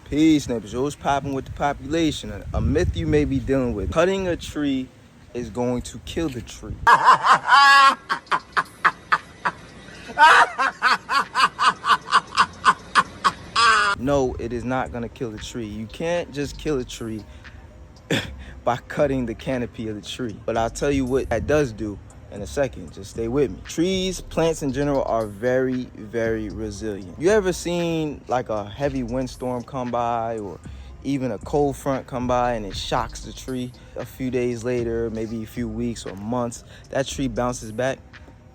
Peace, neighbors. What's popping with the population? A myth you may be dealing with. Cutting a tree is going to kill the tree. No, it is not going to kill the tree. You can't just kill a tree by cutting the canopy of the tree. But I'll tell you what that does do in a second. Just stay with me. Trees, plants in general are very, very resilient. You ever seen like a heavy windstorm come by, or even a cold front come by and it shocks the tree? A few days later, maybe a few weeks or months, that tree bounces back.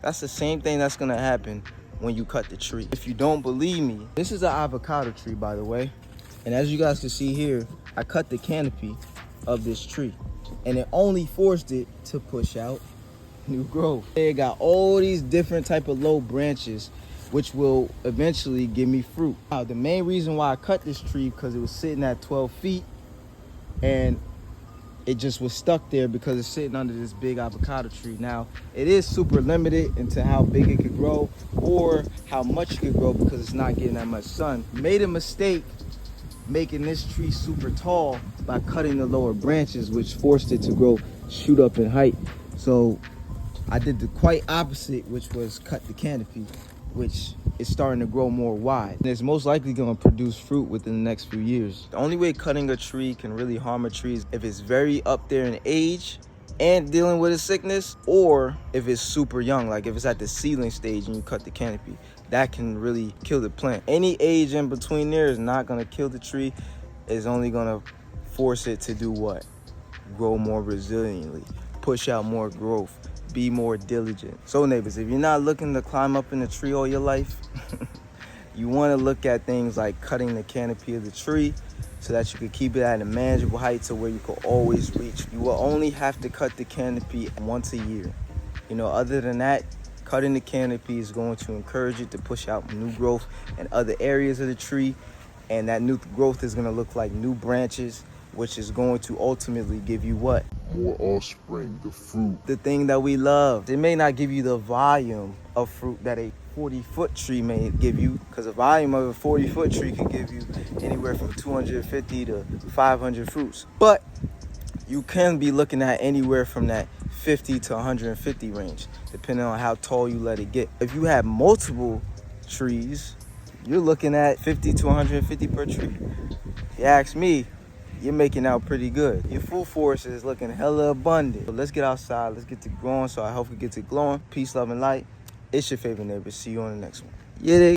That's the same thing that's gonna happen when you cut the tree. If you don't believe me, this is an avocado tree, by the way. And as you guys can see here, I cut the canopy of this tree and it only forced it to push out new growth. It got all these different type of low branches which will eventually give me fruit. Now, the main reason why I cut this tree because it was sitting at 12 feet and it just was stuck there because it's sitting under this big avocado tree. Now, it is super limited into how big it could grow or how much it could grow because it's not getting that much sun. Made a mistake making this tree super tall by cutting the lower branches, which forced it to shoot up in height. So I did the quite opposite, which was cut the canopy, which is starting to grow more wide. And it's most likely gonna produce fruit within the next few years. The only way cutting a tree can really harm a tree is if it's very up there in age and dealing with a sickness, or if it's super young, like if it's at the seedling stage and you cut the canopy. That can really kill the plant. Any age in between there is not gonna kill the tree. It's only gonna force it to do what? Grow more resiliently, push out more growth, be more diligent. So neighbors, if you're not looking to climb up in a tree all your life, you want to look at things like cutting the canopy of the tree so that you can keep it at a manageable height to where you can always reach. You will only have to cut the canopy once a year. You know, other than that, cutting the canopy is going to encourage it to push out new growth in other areas of the tree, and that new growth is going to look like new branches, which is going to ultimately give you what? More offspring, the fruit. The thing that we love. It may not give you the volume of fruit that a 40-foot tree may give you, because the volume of a 40-foot tree could give you anywhere from 250 to 500 fruits. But you can be looking at anywhere from that 50 to 150 range, depending on how tall you let it get. If you have multiple trees, you're looking at 50 to 150 per tree. If you ask me, you're making out pretty good. Your food forest is looking hella abundant. So let's get outside, let's get to growing, so I hope we get to glowing. Peace, love, and light. It's your favorite neighbor. See you on the next one. Yeah.